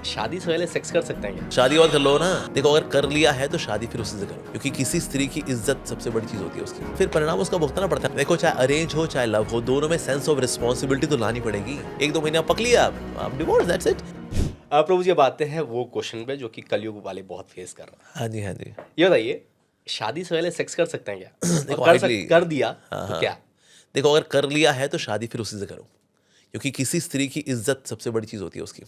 शादी से पहले सेक्स कर सकते हैं क्या? शादी और कर लो ना। देखो अगर कर लिया है तो शादी फिर उससे करो, क्योंकि किसी स्त्री की इज्जत सबसे बड़ी चीज होती है उसकी, फिर परिणाम उसका भुगतना पड़ता है। देखो चाहे अरेंज हो चाहे लव हो, दोनों में सेंस ऑफ रिस्पॉन्सिबिलिटी तो लानी पड़ेगी। 1-2 महीने पक लिया आप डिवोर्स, दैट्स इट। प्रभु जी अब आते हैं वो क्वेश्चन पे जो कि कलयुग वाले बहुत फेस कर रहे हैं। हाँ जी, हाँ जी। ये बताइए, शादी से पहले सेक्स कर सकते हैं क्या? देखो और ideally- कर दिया हाँ, तो हाँ। क्या? देखो अगर कर लिया है तो शादी फिर उसी से करो, क्योंकि किसी स्त्री की इज्जत सबसे बड़ी चीज होती है उसकी।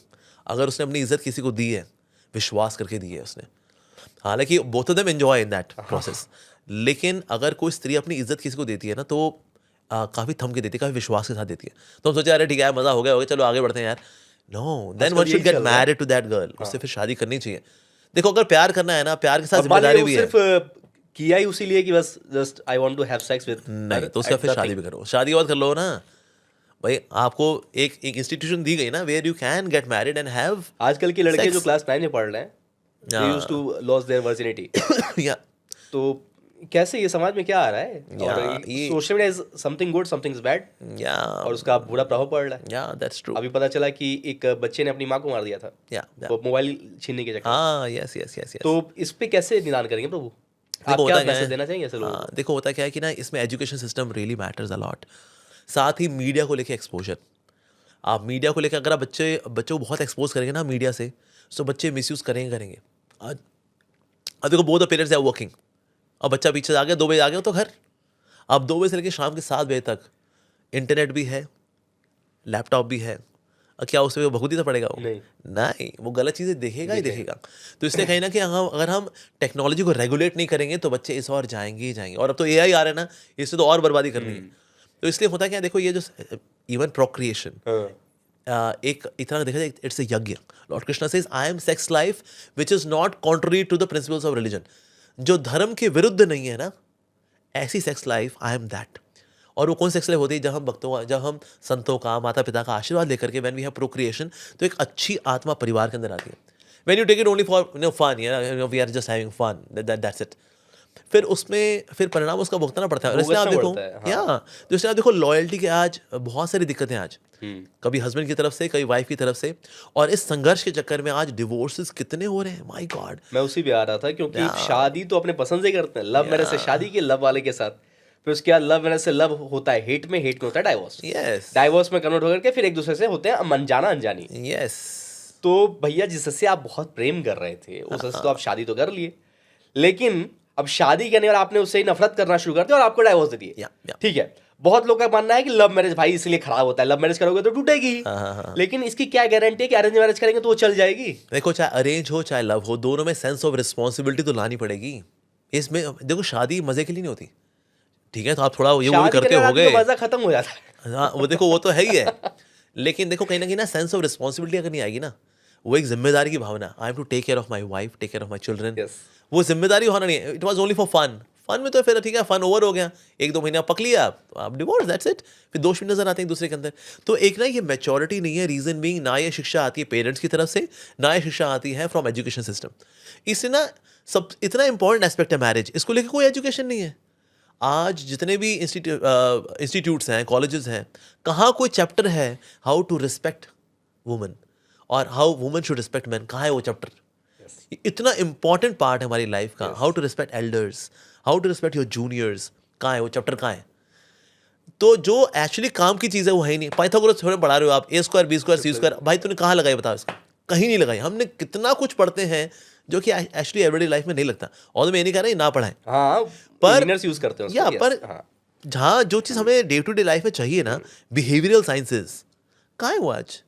अगर उसने अपनी इज्जत किसी को दी है, विश्वास करके दी है उसने, हालांकि both of them enjoy in that process, लेकिन अगर कोई स्त्री अपनी इज्जत किसी को देती है ना तो काफी थम के देती है, काफी विश्वास के साथ देती है। तो हम सोचे अरे ठीक है मजा हो गया चलो आगे बढ़ते हैं यार। No, then one should get married to that girl. उससे फिर शादी करनी चाहिए। देखो अगर प्यार करना है ना, प्यार के साथ जिम्मेदारी भी है। सिर्फ किया ही उसी लिए कि बस just I want to have sex with, नहीं तो उसका फिर शादी भी करो, शादी और कर लो ना भाई। आपको एक इंस्टीट्यूशन दी गई ना where you can get married and have. आजकल के लड़के sex. जो क्लास 9 में पढ़ रहे हैं, they used to lose their virginity. या तो कैसे ये समाज में क्या आ रहा है? और ये- social media is something good, something is bad, या और उसका बुरा प्रभाव पड़ रहा है। या दैट्स ट्रू। अभी पता चला कि एक बच्चे ने अपनी माँ को मार दिया था, या वो मोबाइल छीनने के चक्कर में। हाँ, यस यस यस यस। तो इस पे कैसे निदान करेंगे प्रभु? आप देखो क्या होता क्या मैसेज है, देना चाहेंगे ऐसे लोगों को? हाँ, देखो होता क्या है कि ना इसमें education system really matters a lot. साथ ही मीडिया को लेके एक्सपोजर। आप मीडिया को लेकर अगर आप बच्चों को बहुत एक्सपोज करेंगे ना मीडिया से, तो बच्चे मिसयूज करेंगे। आज अब देखो both the parents are working, अब बच्चा पीछे आ गया 2 बजे आ गया तो घर, अब 2 बजे से लेकर शाम के 7 बजे तक इंटरनेट भी है, लैपटॉप भी है। क्या उससे वो भगवती तो पड़ेगा वो? नहीं, वो गलत चीज़ें देखेगा ही देखेगा। तो इसलिए कहीं ना कि अगर हम टेक्नोलॉजी को रेगुलेट नहीं करेंगे तो बच्चे इस और जाएंगे ही जाएंगे। और अब तो एआई आ रहा है ना, इससे तो और बर्बादी करनी है। तो इसलिए होता क्या है, देखो ये जो इवन प्रोक्रिएशन एक इतना देखा जाए, it's a yajna. Lord Krishna says I am sex life which is not contrary to the principles of religion. जो धर्म के विरुद्ध नहीं है ना, ऐसी sex life I am that. और वो कौन सेक्स लाइफ होती है? जब हम संतों का, माता पिता का आशीर्वाद लेकर के व्हेन वी हैव प्रोक्रिएशन, तो एक अच्छी आत्मा परिवार के अंदर आती है। When you take it only for fun, we are just having fun, that's it. फिर उसमें फिर परिणाम उसका भुगतना पड़ता है। और इसलिए आप देखो तो इसलिए आप देखो लॉयल्टी के आज बहुत सारी दिक्कतें आज, कभी हस्बैंड की तरफ से, कभी वाइफ की तरफ से। और इस संघर्ष के चक्कर में आज डिवोर्सेस कितने हो रहे हैं, माय गॉड। मैं उसी पे आ रहा था, क्योंकि शादी तो अपने पसंद से करते हैं। लव मैरिज से शादी की, लव वाले के साथ, फिर उसके बाद लव मैरिज से लव होता है हेट में, हेट में होता है डाइवोर्स। यस, डाइवोर्स में कन्वर्ट होकर के फिर एक दूसरे से होते हैं अनजाना अनजानी। यस। तो भैया जिससे आप बहुत प्रेम कर रहे थे उससे तो आप शादी तो कर लिए, लेकिन अब शादी करने और आपने उससे ही नफरत करना शुरू कर दिया और आपको डाइवोर्स दे दिए। ठीक है, बहुत लोग का मानना है कि लव मैरिज भाई इसलिए खराब होता है, लव मैरिज करोगे तो टूटेगी। लेकिन इसकी क्या गारंटी है कि अरेंज मैरिज करेंगे तो वो चल जाएगी? देखो चाहे अरेंज हो चाहे लव हो, दोनों में सेंस ऑफ रिस्पॉन्सिबिलिटी तो लानी पड़ेगी। इसमें देखो शादी मजे के लिए नहीं होती, ठीक है? तो आप थोड़ा ये वो भी करते होगे, मजा खत्म हो जाता है। हाँ वो देखो वो तो है ही है। लेकिन देखो कहीं ना कहीं ना सेंस ऑफ रिस्पॉन्सिबिलिटी अगर नहीं आएगी ना, वो एक जिम्मेदारी की भावना, I have to take care of my wife, take care of my children, वो जिम्मेदारी होना नहीं है। It was only for fun. Fun में तो फिर ठीक है, फन ओवर हो गया, 1-2 महीने पक लिया आप डिवोर्स, दैट्स इट। फिर दोष भी नजर आते हैं एक दूसरे के अंदर। तो एक ना ये मैच्योरिटी नहीं है। रीजन बीइंग, ना ये शिक्षा आती है पेरेंट्स की तरफ से, ना ये शिक्षा आती है फ्रॉम एजुकेशन सिस्टम। इससे ना सब इतना इंपॉर्टेंट एस्पेक्ट है मैरिज, इसको लेकर कोई एजुकेशन नहीं है। आज जितने भी इंस्टीट्यूट्स हैं, कॉलेजेस हैं, कहाँ कोई चैप्टर है हाउ टू रिस्पेक्ट वुमेन और how women should respect man? कहाँ है वो चैप्टर? इतना इंपॉर्टेंट पार्ट है हमारी लाइफ का, how to respect elders, how to respect your juniors, कहाँ है वो चैप्टर? कहाँ है? तो जो एक्चुअली काम की चीज़ है वो है ही नहीं। पाइथागोरस थोड़े पढ़ा रहे हो आप, A² B² C², भाई तूने कहाँ लगाई बताओ इसका? कहीं नहीं लगाई। हमने कितना कुछ पढ़ते हैं जो कि एक्चुअली एवरीडे लाइफ में नहीं लगता। और मैं ये नहीं कह रहा ना पढ़ाएं, पर यूज करते हैं या पर जहाँ जो चीज़ हमें डे टू डे लाइफ में चाहिए ना, बिहेवियरल साइंसेस, कहाँ है वो आज?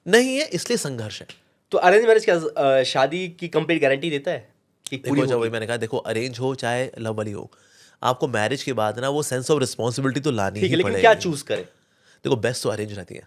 नहीं है, इसलिए संघर्ष है। तो अरेंज मैरिज क्या शादी की कंप्लीट गारंटी देता है कि पूरी देखो वही मैंने कहा, देखो अरेंज हो चाहे लव वाली हो, आपको मैरिज के बाद ना वो सेंस ऑफ रिस्पॉन्सिबिलिटी तो लानी ही पड़ेगी। लेकिन क्या चूज करें? देखो बेस्ट तो अरेंज रहती है।